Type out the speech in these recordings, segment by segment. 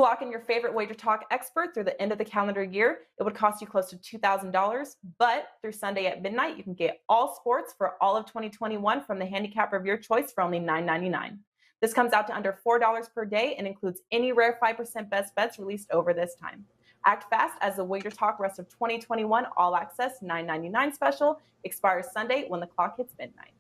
To lock in your favorite Wager Talk expert through the end of the calendar year, it would cost you close to $2,000, but through Sunday at midnight, you can get all sports for all of 2021 from the handicapper of your choice for only $9.99. This comes out to under $4 per day and includes any rare 5% best bets released over this time. Act fast as the Wager Talk rest of 2021 all access $9.99 special expires Sunday when the clock hits midnight.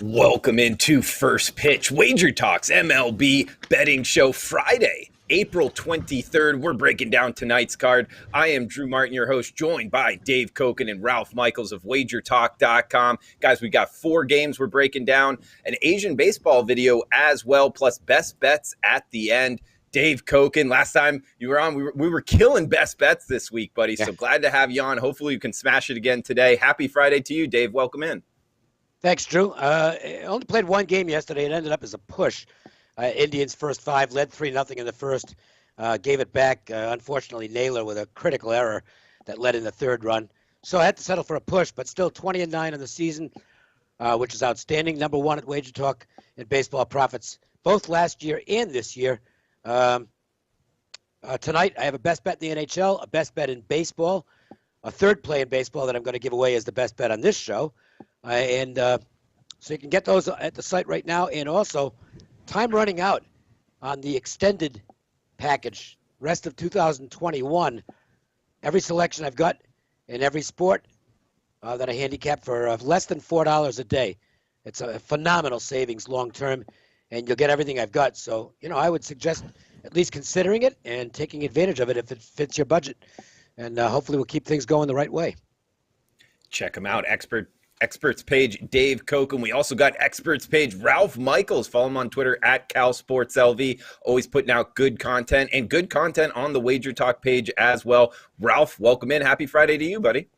Welcome into First Pitch, WagerTalk's MLB betting show, Friday, April 23rd. We're breaking down tonight's card. I am Drew Martin, your host, joined by Dave Koken and Ralph Michaels of WagerTalk.com. Guys, we got 4 games we're breaking down, an Asian baseball video as well, plus best bets at the end. Dave Koken, last time you were on, we were killing best bets this week, buddy. So glad to have you on. Hopefully you can smash it again today. Happy Friday to you, Dave. Welcome in. Thanks, Drew. I only played one game yesterday. It ended up as a push. Indians first 5, led 3-0 in the first, gave it back. Unfortunately, Naylor with a critical error that led in the third run. So I had to settle for a push, but still 20-9 in the season, which is outstanding. Number 1 at Wager Talk in baseball profits, both last year and this year. Tonight, I have a best bet in the NHL, a best bet in baseball, a third play in baseball that I'm going to give away as the best bet on this show. So you can get those at the site right now. And also, time running out on the extended package, rest of 2021. Every selection I've got in every sport that I handicap for less than $4 a day. It's a phenomenal savings long term, and you'll get everything I've got. So, I would suggest at least considering it and taking advantage of it if it fits your budget. And hopefully we'll keep things going the right way. Check them out. Experts page, Dave Koken. We also got experts page, Ralph Michaels. Follow him on Twitter at CalSportsLV. Always putting out good content and good content on the Wager Talk page as well. Ralph, welcome in. Happy Friday to you, buddy.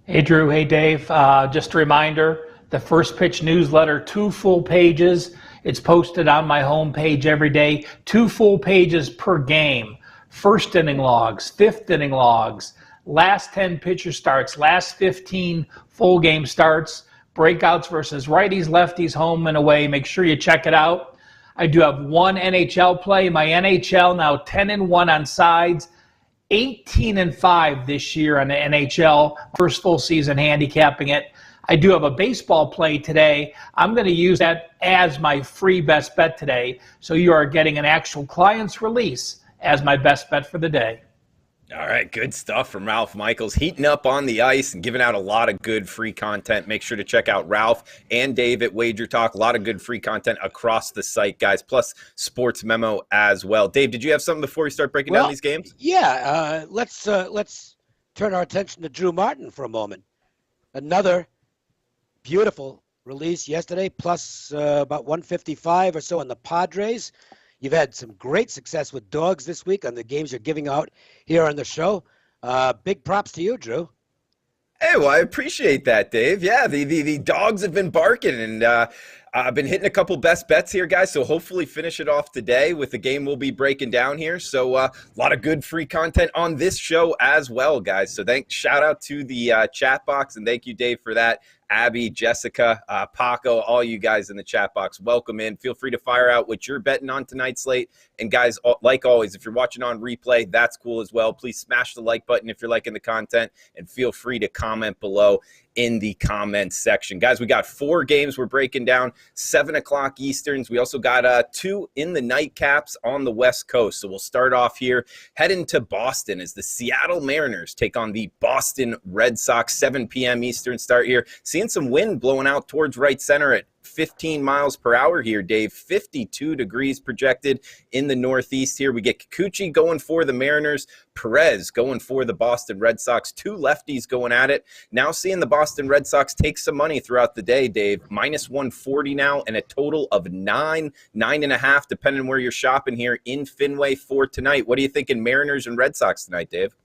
Hey, Drew. Hey, Dave. Just a reminder, the First Pitch newsletter, 2 full pages. It's posted on my homepage every day. 2 full pages per game. First inning logs, 5th inning logs, last 10 pitcher starts, last 15 full game starts, breakouts versus righties, lefties, home and away. Make sure you check it out. I do have 1 NHL play. My NHL now 10-1 on sides, 18-5 this year on the NHL, first full season handicapping it. I do have a baseball play today. I'm going to use that as my free best bet today. So you are getting an actual client's release as my best bet for the day. All right, good stuff from Ralph Michaels, heating up on the ice and giving out a lot of good free content. Make sure to check out Ralph and Dave at Wager Talk. A lot of good free content across the site, guys, plus Sports Memo as well. Dave, did you have something before we start breaking down these games? Yeah, let's turn our attention to Drew Martin for a moment. Another beautiful release yesterday, plus about 155 or so on the Padres. You've had some great success with dogs this week on the games you're giving out here on the show. Big props to you, Drew. Hey, well, I appreciate that, Dave. Yeah, the dogs have been barking, and I've been hitting a couple best bets here, guys, so hopefully finish it off today with the game we'll be breaking down here. So a lot of good free content on this show as well, guys. So shout out to the chat box, and thank you, Dave, for that. Abby, Jessica, Paco, all you guys in the chat box, welcome in. Feel free to fire out what you're betting on tonight's slate. And guys, like always, if you're watching on replay, that's cool as well. Please smash the like button if you're liking the content, and feel free to comment below in the comments section. Guys, we got 4 games we're breaking down, 7 o'clock Easterns. We also got 2 in the nightcaps on the West Coast. So we'll start off here, heading to Boston as the Seattle Mariners take on the Boston Red Sox, 7 p.m. Eastern start here. Seeing some wind blowing out towards right center at 15 miles per hour here, Dave. 52 degrees projected in the Northeast here. We get Kikuchi going for the Mariners, Perez going for the Boston Red Sox. 2 lefties going at it. Now seeing the Boston Red Sox take some money throughout the day, Dave. Minus 140 now, and a total of 9.5, depending on where you're shopping here in Fenway for tonight. What are you thinking, Mariners and Red Sox tonight, Dave?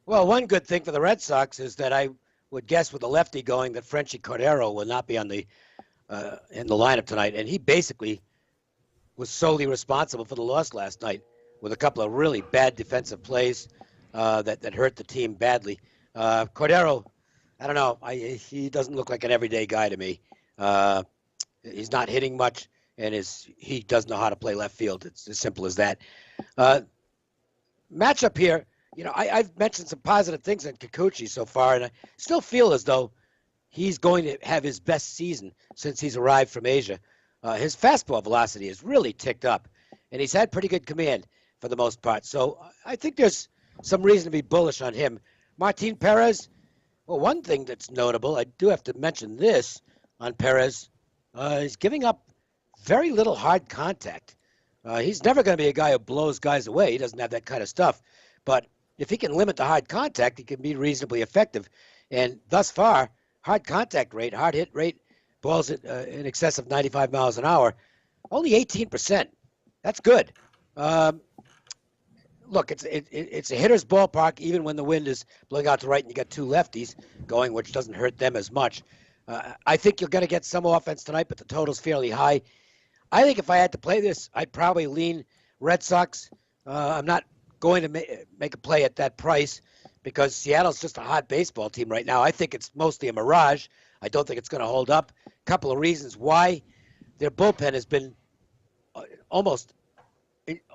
Well, one good thing for the Red Sox is that I would guess with the lefty going that Frenchie Cordero will not be on the in the lineup tonight, and he basically was solely responsible for the loss last night with a couple of really bad defensive plays that hurt the team badly. Cordero I don't know. He doesn't look like an everyday guy to me. He's not hitting much, and he doesn't know how to play left field. It's as simple as that. Matchup here, I've mentioned some positive things on Kikuchi so far, and I still feel as though he's going to have his best season since he's arrived from Asia. His fastball velocity has really ticked up, and he's had pretty good command for the most part. So I think there's some reason to be bullish on him. Martin Perez, well, one thing that's notable, I do have to mention this on Perez, he's giving up very little hard contact. He's never going to be a guy who blows guys away. He doesn't have that kind of stuff. But if he can limit the hard contact, he can be reasonably effective. And thus far, hard contact rate, hard hit rate, balls in excess of 95 miles an hour, only 18%. That's good. Look, it's a hitter's ballpark, even when the wind is blowing out to right and you got two lefties going, which doesn't hurt them as much. I think you're going to get some offense tonight, but the total's fairly high. I think if I had to play this, I'd probably lean Red Sox. I'm not going to make a play at that price because Seattle's just a hot baseball team right now. I think it's mostly a mirage. I don't think it's going to hold up. A couple of reasons why. Their bullpen has been almost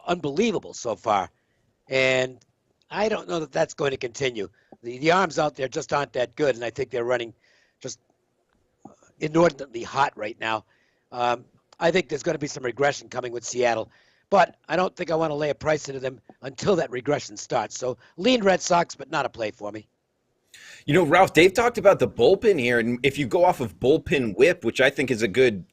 unbelievable so far. And I don't know that that's going to continue. The arms out there just aren't that good, and I think they're running just inordinately hot right now. I think there's going to be some regression coming with Seattle, but I don't think I want to lay a price into them until that regression starts. So lean Red Sox, but not a play for me. Ralph, Dave talked about the bullpen here, and if you go off of bullpen whip, which I think is a good,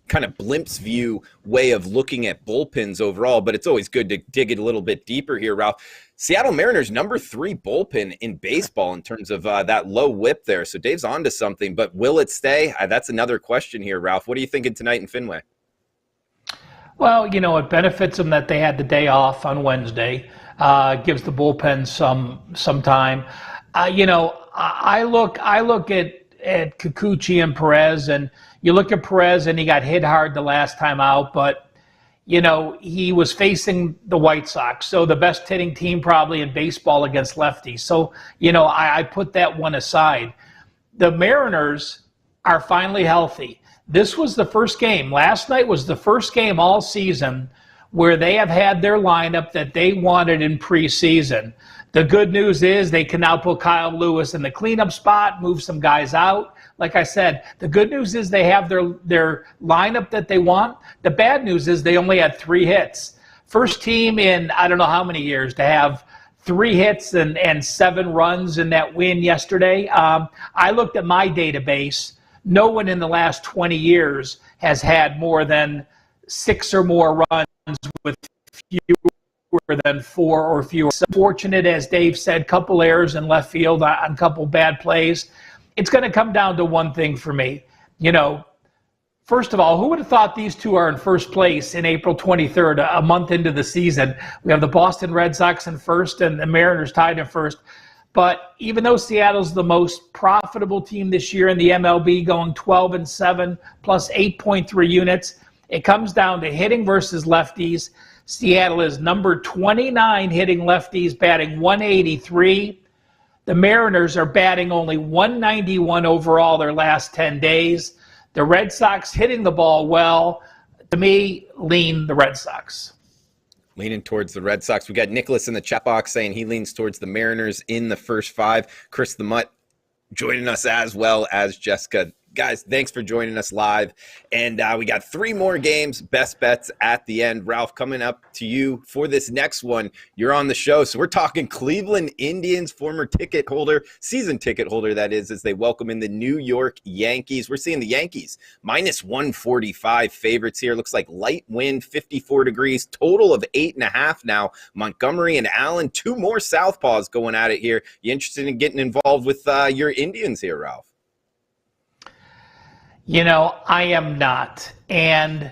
kind of blimp's view way of looking at bullpens overall, but it's always good to dig it a little bit deeper here, Ralph. Seattle Mariners number 3 bullpen in baseball in terms of that low whip there. So Dave's onto something, but will it stay? That's another question here, Ralph. What are you thinking tonight in Fenway? Well, it benefits them that they had the day off on Wednesday. Gives the bullpen some time. I look at Kikuchi and Perez, and you look at Perez, and he got hit hard the last time out, but he was facing the White Sox, so the best hitting team probably in baseball against lefties. So, I put that one aside. The Mariners are finally healthy. This was the first game. Last night was the first game all season where they have had their lineup that they wanted in preseason. The good news is they can now put Kyle Lewis in the cleanup spot, move some guys out. Like I said, the good news is they have their lineup that they want. The bad news is they only had 3 hits. First team in I don't know how many years to have 3 hits and 7 runs in that win yesterday. I looked at my database. No one in the last 20 years has had more than 6 or more runs with fewer than 4 or fewer. So fortunate, as Dave said, couple errors in left field on couple bad plays. It's going to come down to one thing for me. First of all, who would have thought these two are in first place in April 23rd, a month into the season? We have the Boston Red Sox in first and the Mariners tied in first. But even though Seattle's the most profitable team this year in the MLB, going 12-7 plus 8.3 units, it comes down to hitting versus lefties. Seattle is number 29 hitting lefties, batting 183. The Mariners are batting only 191 overall their last 10 days. The Red Sox hitting the ball well. To me, lean the Red Sox. Leaning towards the Red Sox. We got Nicholas in the chat box saying he leans towards the Mariners in the first 5. Chris the Mutt joining us as well as Jessica. Guys, thanks for joining us live. And we got 3 more games, best bets at the end. Ralph, coming up to you for this next one. You're on the show. So we're talking Cleveland Indians, former ticket holder, season ticket holder, that is, as they welcome in the New York Yankees. We're seeing the Yankees minus 145 favorites here. Looks like light wind, 54 degrees, total of 8.5 now. Montgomery and Allen, 2 more southpaws going at it here. You interested in getting involved with your Indians here, Ralph? I am not. And,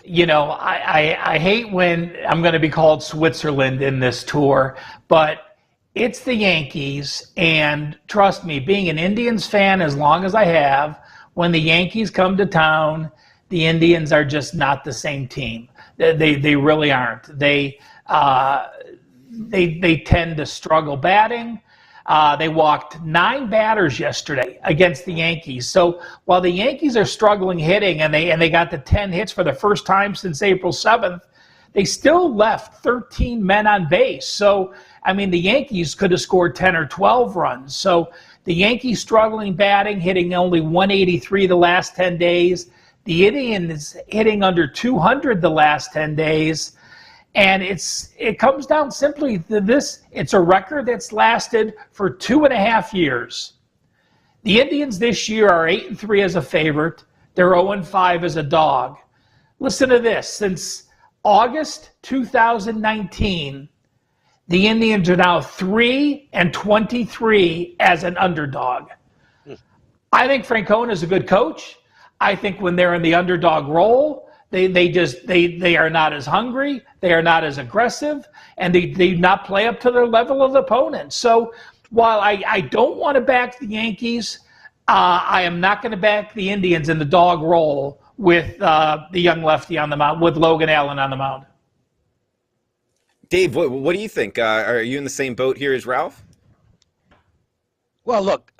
I hate when I'm going to be called Switzerland in this tour, but it's the Yankees. And trust me, being an Indians fan as long as I have, when the Yankees come to town, the Indians are just not the same team. They really aren't. They tend to struggle batting. They walked 9 batters yesterday against the Yankees. So while the Yankees are struggling hitting and they got the 10 hits for the first time since April 7th, they still left 13 men on base. So, I mean, the Yankees could have scored 10 or 12 runs. So the Yankees struggling batting, hitting only 183 the last 10 days. The Indians hitting under 200 the last 10 days. And it comes down simply to this. It's a record that's lasted for 2.5 years. The Indians this year are 8-3 as a favorite. They're 0-5 as a dog. Listen to this. Since August 2019, the Indians are now 3-23 as an underdog. I think Francona is a good coach. I think when they're in the underdog role, they are not as hungry, they are not as aggressive, and they do not play up to their level of opponent. So while I don't want to back the Yankees, I am not going to back the Indians in the dog role with the young lefty on the mound, with Logan Allen on the mound. Dave, what do you think? Are you in the same boat here as Ralph? Well, look,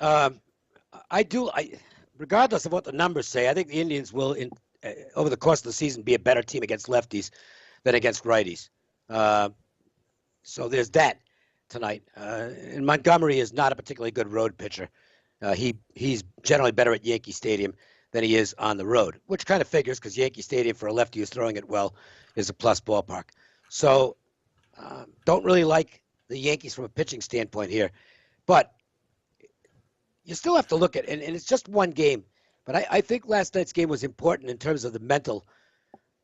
regardless of what the numbers say, I think the Indians will, over the course of the season, be a better team against lefties than against righties. So there's that tonight. And Montgomery is not a particularly good road pitcher. He's generally better at Yankee Stadium than he is on the road, which kind of figures because Yankee Stadium for a lefty who's throwing it well is a plus ballpark. So don't really like the Yankees from a pitching standpoint here. But you still have to look at, and it's just one game, but I think last night's game was important in terms of the mental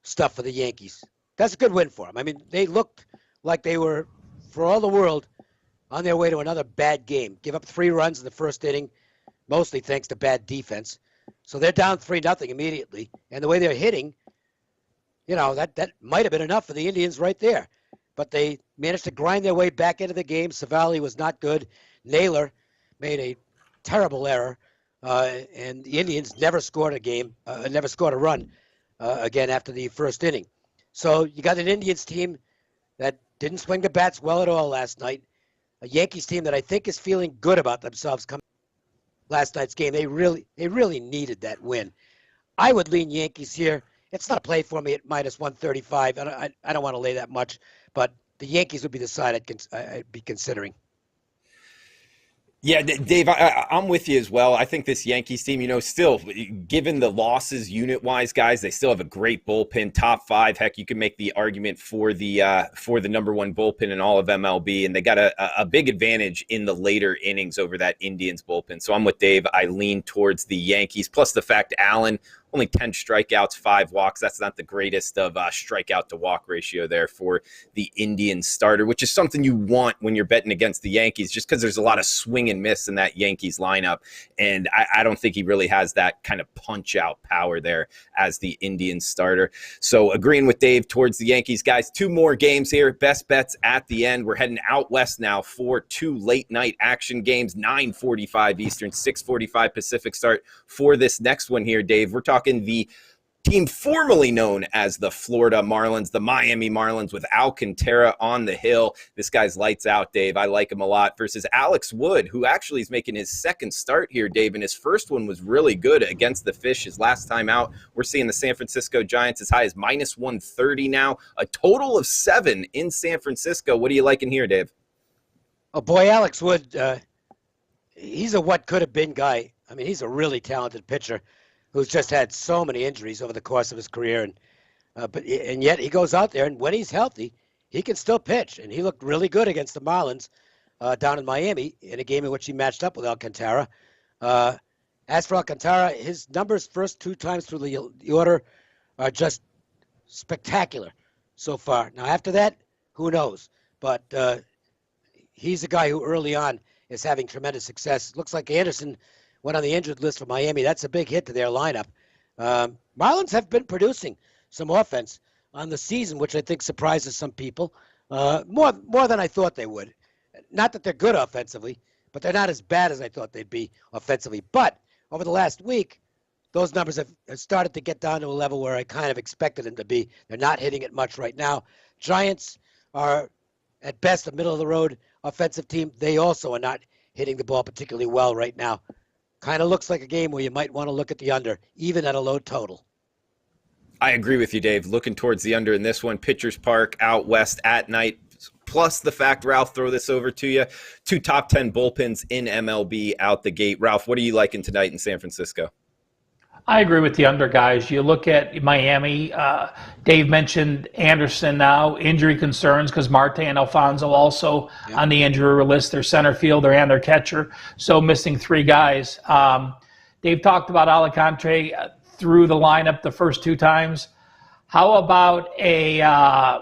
stuff for the Yankees. That's a good win for them. I mean, they looked like they were, for all the world, on their way to another bad game. Give up 3 runs in the first inning, mostly thanks to bad defense. So they're down 3-0 immediately. And the way they're hitting, that might have been enough for the Indians right there. But they managed to grind their way back into the game. Savali was not good. Naylor made a terrible error. And the Indians never scored a run again after the first inning. So you got an Indians team that didn't swing the bats well at all last night. A Yankees team that I think is feeling good about themselves coming last night's game. They really needed that win. I would lean Yankees here. It's not a play for me at minus 135. I don't want to lay that much, but the Yankees would be the side I'd be considering. Yeah, Dave, I'm with you as well. I think this Yankees team, still, given the losses unit-wise, guys, they still have a great bullpen, top 5. Heck, you can make the argument for the number 1 bullpen in all of MLB, and they got a big advantage in the later innings over that Indians bullpen. So I'm with Dave. I lean towards the Yankees, plus the fact Allen, only 10 strikeouts, 5 walks. That's not the greatest of strikeout to walk ratio there for the Indians starter, which is something you want when you're betting against the Yankees, just because there's a lot of swing and miss in that Yankees lineup. And I don't think he really has that kind of punch out power there as the Indians starter. So agreeing with Dave towards the Yankees, guys. 2 more games here. Best bets at the end. We're heading out west now for 2 late night action games, 9:45 Eastern, 6:45 Pacific start for this next one here, Dave. We're talking the team formerly known as the Florida Marlins, the Miami Marlins, with Alcantara on the hill. This guy's lights out, Dave. I like him a lot. Versus Alex Wood, who actually is making his second start here, Dave, and his first one was really good against the Fish. His last time out, we're seeing the San Francisco Giants as high as minus 130 now. A total of 7 in San Francisco. What are you liking here, Dave? Oh, boy, Alex Wood, he's a what-could-have-been guy. I mean, he's a really talented pitcher who's just had so many injuries over the course of his career, and yet he goes out there, and when he's healthy, he can still pitch. And he looked really good against the Marlins down in Miami in a game in which he matched up with Alcantara. As for Alcantara, his numbers first 2 times through the order are just spectacular so far. Now, after that, who knows? But he's a guy who early on is having tremendous success. Looks like Anderson went on the injured list for Miami. That's a big hit to their lineup. Marlins have been producing some offense on the season, which I think surprises some people, more than I thought they would. Not that they're good offensively, but they're not as bad as I thought they'd be offensively. But over the last week, those numbers have started to get down to a level where I kind of expected them to be. They're not hitting it much right now. Giants are, at best, a middle-of-the-road offensive team. They also are not hitting the ball particularly well right now. Kind of looks like a game where you might want to look at the under, even at a low total. I agree with you, Dave. Looking towards the under in this one. Pitchers Park out west at night. Plus the fact, Ralph, throw this over to you. 2 top 10 bullpens in MLB out the gate. Ralph, what are you liking tonight in San Francisco? I agree with the under, guys. You look at Miami. Dave mentioned Anderson now, injury concerns because Marte and Alfonso also on the injury list. Their center fielder and their catcher, so missing 3 guys. Dave talked about Alcantara through the lineup the first 2 times. How about a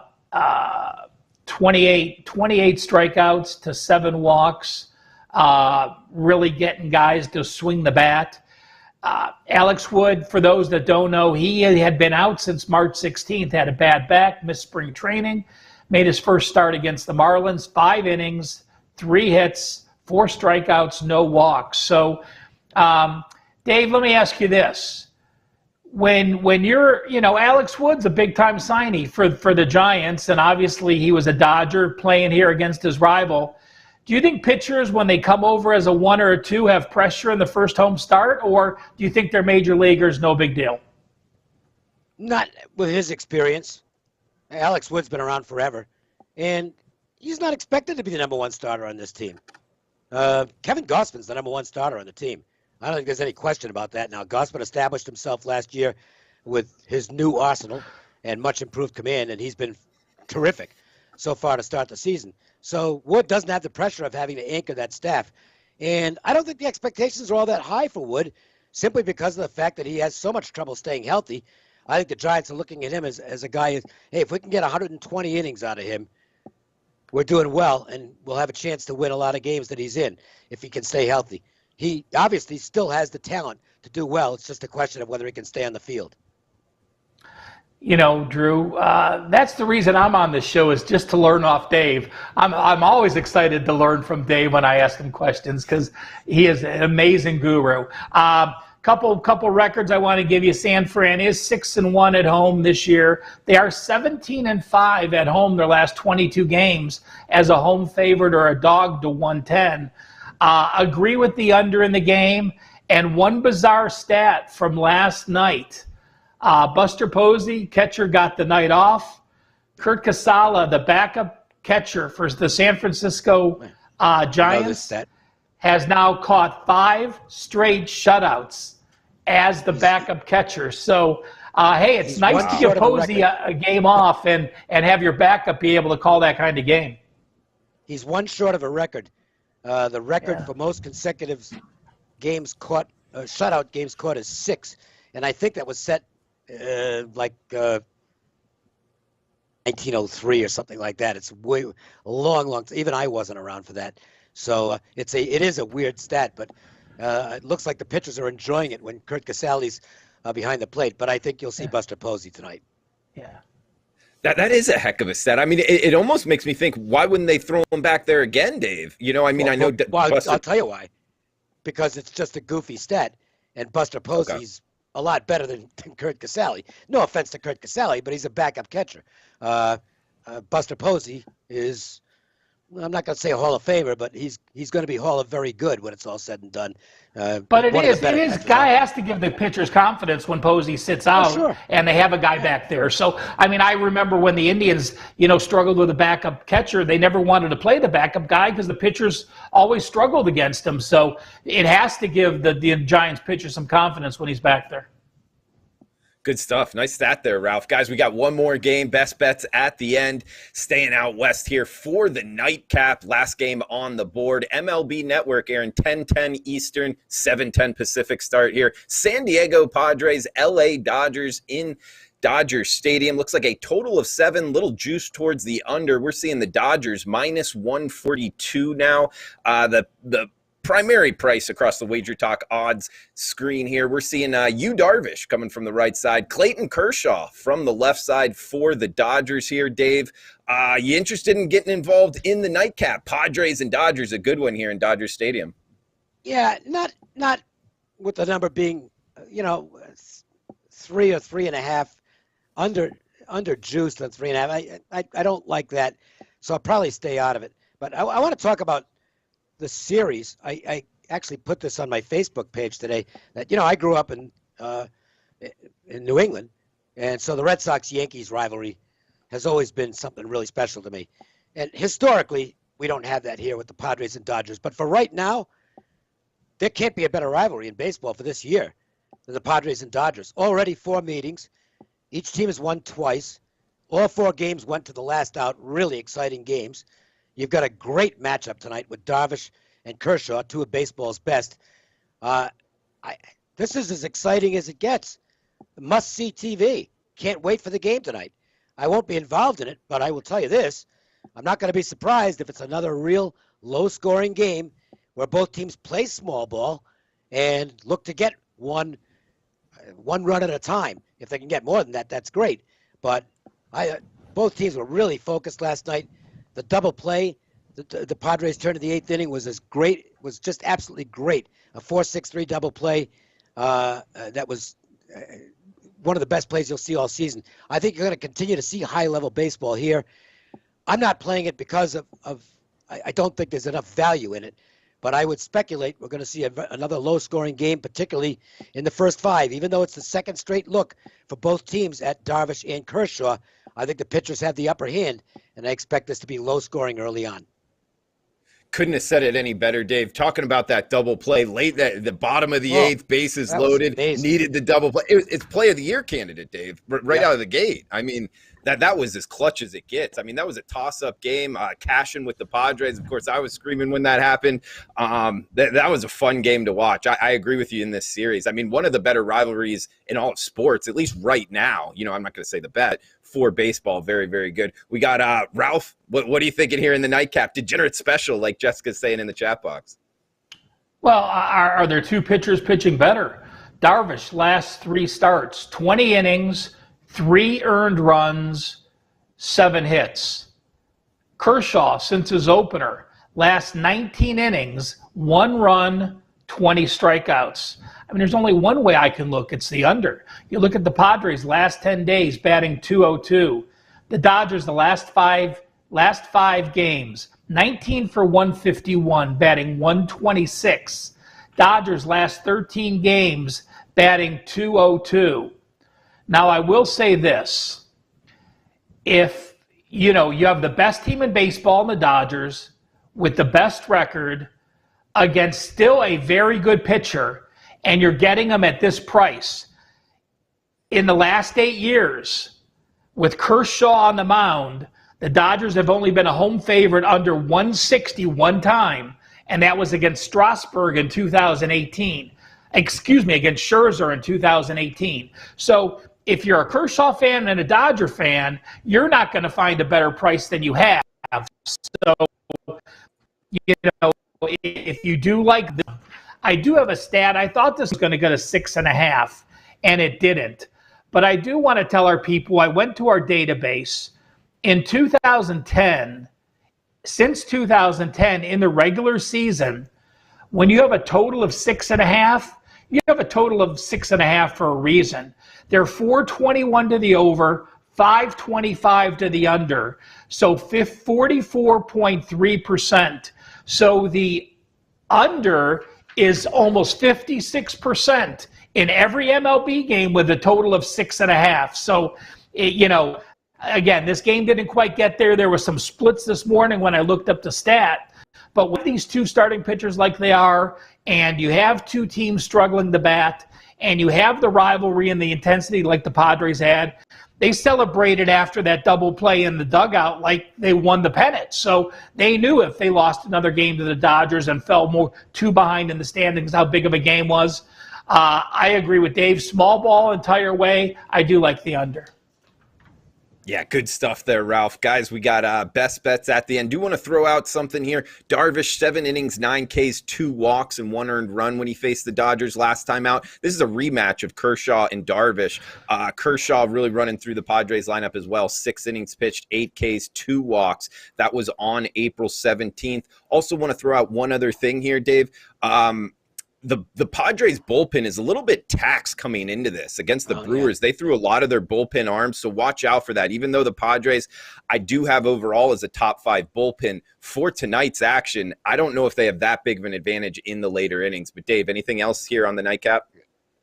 28 strikeouts to 7 walks, really getting guys to swing the bat? Alex Wood, for those that don't know, he had been out since March 16th, had a bad back, missed spring training, made his first start against the Marlins, 5 innings, 3 hits, 4 strikeouts, no walks. So, Dave, let me ask you this. When you're, Alex Wood's a big-time signee for the Giants, and obviously he was a Dodger playing here against his rival. Do you think pitchers, when they come over as a 1 or a 2, have pressure in the first home start, or do you think they're major leaguers, no big deal? Not with his experience. Alex Wood's been around forever, and he's not expected to be the number 1 starter on this team. Kevin Gausman's the number 1 starter on the team. I don't think there's any question about that. Now, Gausman established himself last year with his new arsenal and much improved command, and he's been terrific so far to start the season. So Wood doesn't have the pressure of having to anchor that staff. And I don't think the expectations are all that high for Wood, simply because of the fact that he has so much trouble staying healthy. I think the Giants are looking at him as a guy, hey, if we can get 120 innings out of him, we're doing well, and we'll have a chance to win a lot of games that he's in if he can stay healthy. He obviously still has the talent to do well. It's just a question of whether he can stay on the field. Drew, that's the reason I'm on this show, is just to learn off Dave. I'm always excited to learn from Dave when I ask him questions because he is an amazing guru. Couple records I want to give you. San Fran is 6-1 at home this year. They are 17-5 at home their last 22 games as a home favorite or a dog to 110. Agree with the under in the game. And one bizarre stat from last night. Buster Posey, catcher, got the night off. Kurt Casala, the backup catcher for the San Francisco Giants, has now caught 5 straight shutouts as the backup catcher. So, hey, it's nice to give Posey a game off and have your backup be able to call that kind of game. He's 1 short of a record. The record for most consecutive games caught, shutout games caught, is 6. And I think that was set 1903 or something like that. It's way long. Even I wasn't around for that. So it is a weird stat, but it looks like the pitchers are enjoying it when Kurt Casale's behind the plate. But I think you'll see Buster Posey tonight. Yeah. That is a heck of a stat. I mean, it almost makes me think, why wouldn't they throw him back there again, Dave? I'll tell you why. Because it's just a goofy stat, and Buster Posey's a lot better than Kurt Casale. No offense to Kurt Casale, but he's a backup catcher. Buster Posey is, I'm not going to say a Hall of Famer, but he's going to be Hall of Very Good when it's all said and done. But it is. Guy has to give the pitchers confidence when Posey sits out, and they have a guy back there. So, I mean, I remember when the Indians, struggled with a backup catcher, they never wanted to play the backup guy because the pitchers always struggled against him. So it has to give the Giants pitcher some confidence when he's back there. Good stuff. Nice stat there, Ralph. Guys, we got one more game. Best bets at the end. Staying out west here for the nightcap. Last game on the board. MLB Network airing 10:10 Eastern, 7:10 Pacific start here. San Diego Padres, LA Dodgers in Dodger Stadium. Looks like a total of 7, little juice towards the under. We're seeing the Dodgers minus 142 now. The primary price across the WagerTalk odds screen here. We're seeing Yu Darvish coming from the right side, Clayton Kershaw from the left side for the Dodgers here. Dave, you interested in getting involved in the nightcap? Padres and Dodgers, a good one here in Dodger Stadium. Yeah, not with the number being, 3 or 3.5 under juiced on 3.5. I don't like that, so I'll probably stay out of it. But I want to talk about the series, I actually put this on my Facebook page today, that, I grew up in New England, and so the Red Sox-Yankees rivalry has always been something really special to me. And historically, we don't have that here with the Padres and Dodgers. But for right now, there can't be a better rivalry in baseball for this year than the Padres and Dodgers. Already 4 meetings. Each team has won twice. All 4 games went to the last out. Really exciting games. You've got a great matchup tonight with Darvish and Kershaw, 2 of baseball's best. This is as exciting as it gets. Must-see TV. Can't wait for the game tonight. I won't be involved in it, but I will tell you this. I'm not going to be surprised if it's another real low-scoring game where both teams play small ball and look to get one run at a time. If they can get more than that, that's great. But both teams were really focused last night. The double play, the Padres' turn to the 8th inning was just absolutely great. A 4-6-3 double play that was one of the best plays you'll see all season. I think you're going to continue to see high-level baseball here. I'm not playing it because I don't think there's enough value in it, but I would speculate we're going to see another low-scoring game, particularly in the first 5. Even though it's the second straight look for both teams at Darvish and Kershaw, I think the pitchers have the upper hand, and I expect this to be low-scoring early on. Couldn't have said it any better, Dave. Talking about that double play late, the bottom of the 8th, bases loaded, needed the double play. It's play of the year candidate, Dave, right out of the gate. I mean, that was as clutch as it gets. I mean, that was a toss-up game, cashing with the Padres. Of course, I was screaming when that happened. That was a fun game to watch. I agree with you in this series. I mean, one of the better rivalries in all of sports, at least right now. I'm not going to say the bet, for baseball. Very, very good. We got Ralph. What are you thinking here in the nightcap? Degenerate special, like Jessica's saying in the chat box. Well, are there 2 pitchers pitching better? Darvish, last 3 starts, 20 innings, 3 earned runs, 7 hits. Kershaw, since his opener, last 19 innings, 1 run, 20 strikeouts. I mean, there's only one way I can look. It's the under. You look at the Padres last 10 days batting .202. The Dodgers the last five games, 19 for 151, batting .126. Dodgers last 13 games batting .202. Now, I will say this. If, you have the best team in baseball in the Dodgers with the best record against still a very good pitcher, and you're getting them at this price, in the last 8 years, with Kershaw on the mound, the Dodgers have only been a home favorite under 160 one time, and that was against Strasburg in 2018. Against Scherzer in 2018. So if you're a Kershaw fan and a Dodger fan, you're not going to find a better price than you have. So, if you do like this, I do have a stat. I thought this was going to get a 6.5, and it didn't. But I do want to tell our people, I went to our database. In 2010, since 2010, in the regular season, when you have a total of 6.5, you have a total of 6.5 for a reason. They're 421 to the over, 525 to the under, so 44.3%. So the under is almost 56% in every MLB game with a total of 6.5. So, again, this game didn't quite get there. There were some splits this morning when I looked up the stat. But with these 2 starting pitchers like they are, and you have 2 teams struggling to bat, and you have the rivalry and the intensity like the Padres had, they celebrated after that double play in the dugout like they won the pennant. So they knew if they lost another game to the Dodgers and fell 2 behind in the standings, how big of a game was. I agree with Dave. Small ball entire way. I do like the under. Yeah, good stuff there, Ralph. Guys, we got best bets at the end. Do want to throw out something here. Darvish, 7 innings, 9 Ks, 2 walks, and 1 earned run when he faced the Dodgers last time out. This is a rematch of Kershaw and Darvish. Kershaw really running through the Padres lineup as well. 6 innings pitched, 8 Ks, 2 walks. That was on April 17th. Also want to throw out one other thing here, Dave. the Padres bullpen is a little bit taxed coming into this against the Brewers. Yeah. They threw a lot of their bullpen arms, so watch out for that. Even though the Padres, I do have overall as a top 5 bullpen for tonight's action, I don't know if they have that big of an advantage in the later innings. But Dave, anything else here on the nightcap?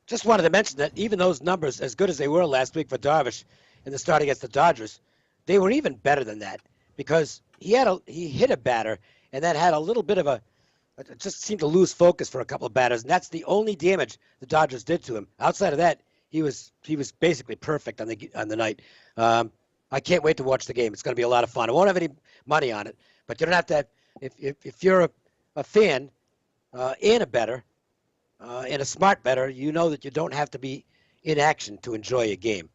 Just wanted to mention that even those numbers, as good as they were last week for Darvish in the start against the Dodgers, they were even better than that because he hit a batter and that had a little bit of it just seemed to lose focus for a couple of batters, and that's the only damage the Dodgers did to him. Outside of that, he was basically perfect on the night. I can't wait to watch the game. It's going to be a lot of fun. I won't have any money on it, but you don't have to. If you're a fan and a bettor and a smart bettor, you know that you don't have to be in action to enjoy a game.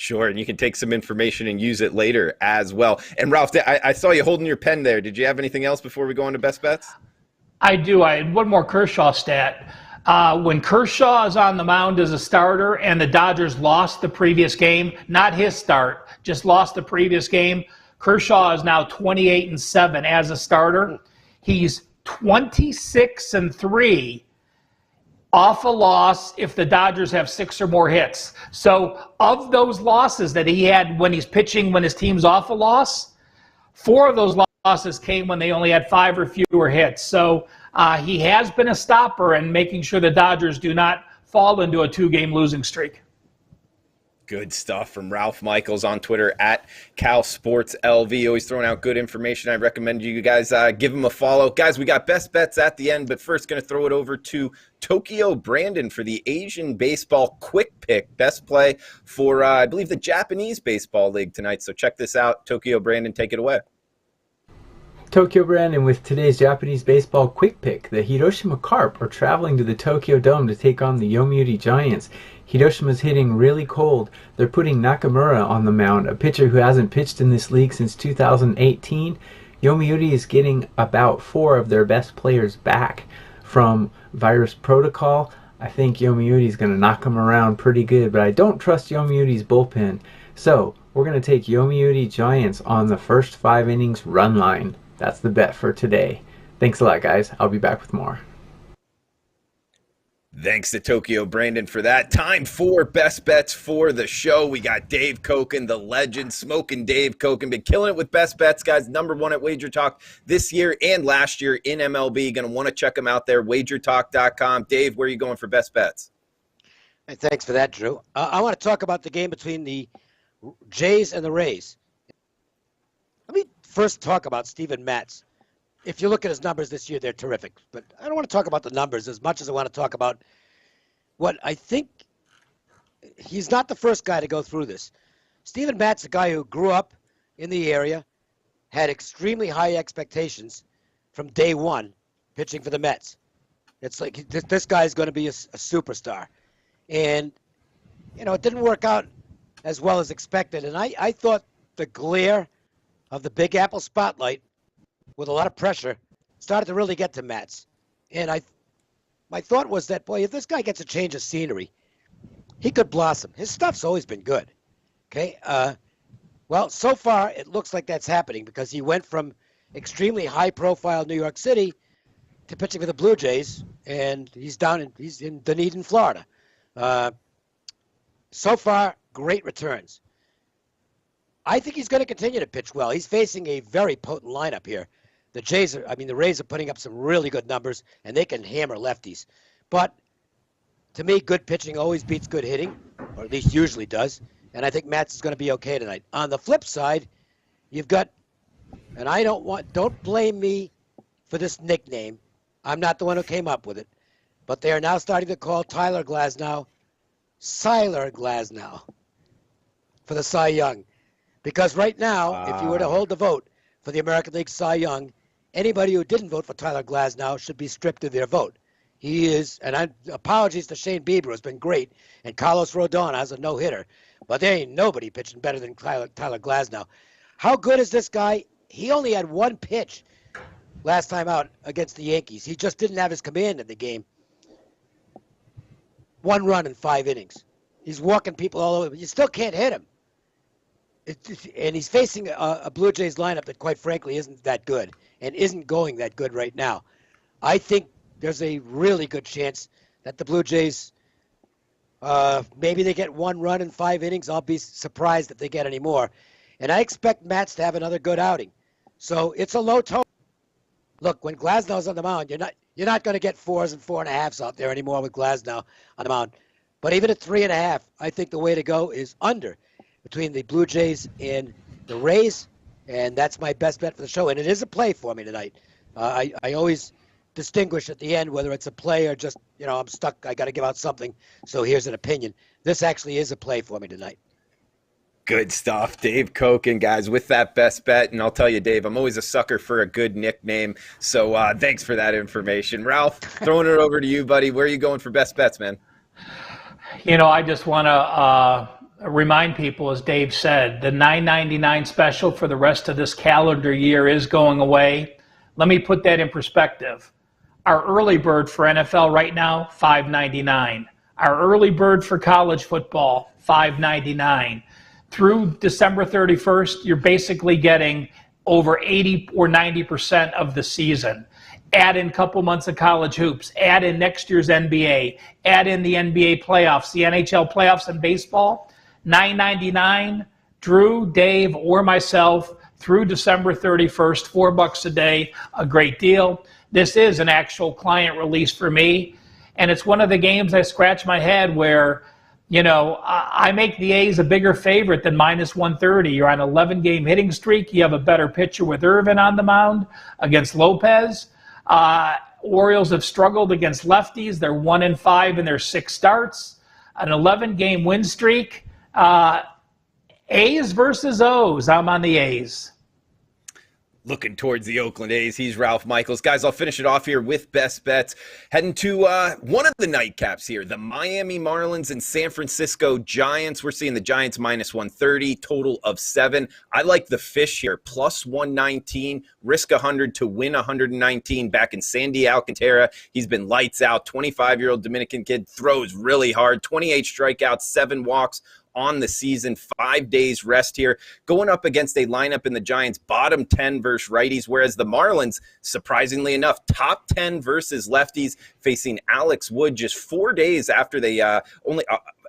Sure, and you can take some information and use it later as well. And Ralph, I saw you holding your pen there. Did you have anything else before we go on to best bets? I do. I had one more Kershaw stat. When Kershaw is on the mound as a starter and the Dodgers lost the previous game, not his start, just lost the previous game, Kershaw is now 28-7 as a starter. He's 26-3 off a loss if the Dodgers have 6 or more hits. So of those losses that he had when he's pitching, when his team's off a loss, 4 of those losses came when they only had 5 or fewer hits. So he has been a stopper and making sure the Dodgers do not fall into a 2-game losing streak. Good stuff from Ralph Michaels on Twitter at CalSportsLV. Always throwing out good information. I recommend you guys give him a follow. Guys, we got best bets at the end, but first going to throw it over to Tokyo Brandon for the Asian Baseball Quick Pick. Best play for, I believe, the Japanese Baseball League tonight. So check this out. Tokyo Brandon, take it away. Tokyo Brandon with today's Japanese Baseball Quick Pick. The Hiroshima Carp are traveling to the Tokyo Dome to take on the Yomiuri Giants. Hiroshima's hitting really cold. They're putting Nakamura on the mound, a pitcher who hasn't pitched in this league since 2018. Yomiuri is getting about 4 of their best players back from virus protocol. I think Yomiuri is going to knock them around pretty good, but I don't trust Yomiuri's bullpen. So we're going to take Yomiuri Giants on the first 5 innings run line. That's the bet for today. Thanks a lot, guys. I'll be back with more. Thanks to Tokyo Brandon for that. Time for best bets for the show. We got Dave Koken, the legend, Smoking Dave Koken. Been killing it with best bets, guys. #1 at WagerTalk this year and last year in MLB. Going to want to check him out there, WagerTalk.com. Dave, where are you going for best bets? Hey, thanks for that, Drew. I want to talk about the game between the Jays and the Rays. Let me first talk about Steven Matz. If you look at his numbers this year, they're terrific. But I don't want to talk about the numbers as much as I want to talk about what I think. He's not the first guy to go through this. Steven Matz, a guy who grew up in the area, had extremely high expectations from day one pitching for the Mets. It's like this guy's going to be a superstar. And, you know, it didn't work out as well as expected. And I thought the glare of the Big Apple spotlight with a lot of pressure started to really get to Matz. And my thought was that, boy, if this guy gets a change of scenery, he could blossom. His stuff's always been good. Okay? Well, so far it looks like that's happening because he went from extremely high-profile New York City to pitching for the Blue Jays, and he's in Dunedin, Florida. So far, great returns. I think he's going to continue to pitch well. He's facing a very potent lineup here. The Rays are putting up some really good numbers, and they can hammer lefties. But to me, good pitching always beats good hitting, or at least usually does. And I think Matz is going to be okay tonight. On the flip side, you've got, and don't blame me for this nickname. I'm not the one who came up with it. But they are now starting to call Tyler Glasnow Siler Glasnow for the Cy Young. Because right now, if you were to hold the vote for the American League Cy Young, anybody who didn't vote for Tyler Glasnow should be stripped of their vote. He is, and apologies to Shane Bieber, who's been great, and Carlos Rodon has a no-hitter. But there ain't nobody pitching better than Tyler Glasnow. How good is this guy? He only had 1 pitch last time out against the Yankees. He just didn't have his command in the game. 1 run in 5 innings. He's walking people all over, but you still can't hit him. And he's facing a Blue Jays lineup that, quite frankly, isn't that good and isn't going that good right now. I think there's a really good chance that the Blue Jays, maybe they get 1 run in 5 innings. I'll be surprised if they get any more. And I expect Matz to have another good outing. So it's a low total. Look, when Glasnow's on the mound, you're not going to get 4s and 4.5s out there anymore with Glasnow on the mound. But even at 3.5, I think the way to go is under between the Blue Jays and the Rays, and that's my best bet for the show. And it is a play for me tonight. I always distinguish at the end whether it's a play or just, I'm stuck. I got to give out something. So here's an opinion. This actually is a play for me tonight. Good stuff, Dave Koken, guys, with that best bet. And I'll tell you, Dave, I'm always a sucker for a good nickname. So thanks for that information. Ralph, throwing it over to you, buddy. Where are you going for best bets, man? I just want to remind people, as Dave said, the $9.99 special for the rest of this calendar year is going away. Let me put that in perspective. Our early bird for NFL right now, $5.99. Our early bird for college football, $5.99. Through December 31st, you're basically getting over 80 or 90% of the season. Add in a couple months of college hoops. Add in next year's NBA. Add in the NBA playoffs, the NHL playoffs and baseball. $9.99, Drew, Dave, or myself through December 31st, $4 a day, a great deal. This is an actual client release for me, and it's one of the games I scratch my head where I make the A's a bigger favorite than -130. You're on an 11-game hitting streak. You have a better pitcher with Irvin on the mound against Lopez. Orioles have struggled against lefties. They're 1-5 in their 6 starts. An 11-game win streak. A's versus O's. I'm on the A's. Looking towards the Oakland A's. He's Ralph Michaels. Guys, I'll finish it off here with best bets. Heading to one of the nightcaps here, the Miami Marlins and San Francisco Giants. We're seeing the Giants -130, total of 7. I like the fish here, +119, risk 100 to win 119 back in Sandy Alcantara. He's been lights out. 25-year-old Dominican kid, throws really hard, 28 strikeouts, 7 walks on the season, 5 days rest here, going up against a lineup in the Giants bottom 10 versus righties, whereas the Marlins, surprisingly enough, top 10 versus lefties, facing Alex Wood just 4 days after they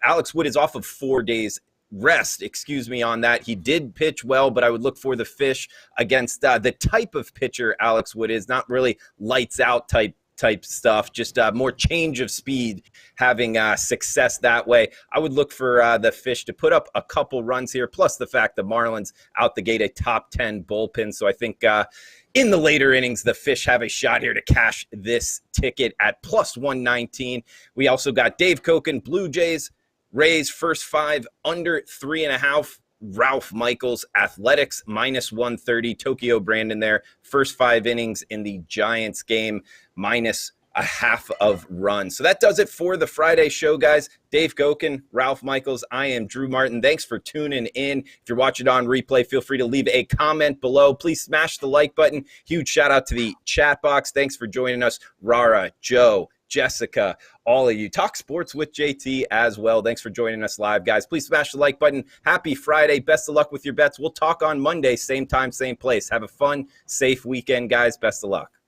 Alex Wood is off of 4 days rest, on that. He did pitch well, but I would look for the fish against the type of pitcher Alex Wood is, not really lights out type stuff, just more change of speed, having success that way. I would look for the fish to put up a couple runs here, plus the fact the Marlins out the gate a top 10 bullpen. So I think in the later innings, the fish have a shot here to cash this ticket at +119. We also got Dave Koken, Blue Jays, Rays, first 5 under 3.5. Ralph Michaels, Athletics, -130. Tokyo Brandon there, first 5 innings in the Giants game, -0.5 of run. So that does it for the Friday show, guys. Dave Koken, Ralph Michaels, I am Drew Martin. Thanks for tuning in. If you're watching on replay, feel free to leave a comment below. Please smash the like button. Huge shout out to the chat box. Thanks for joining us, Rara, Joe, Jessica, all of you. Talk sports with JT as well. Thanks for joining us live, guys. Please smash the like button. Happy Friday. Best of luck with your bets. We'll talk on Monday, same time, same place. Have a fun, safe weekend, guys. Best of luck.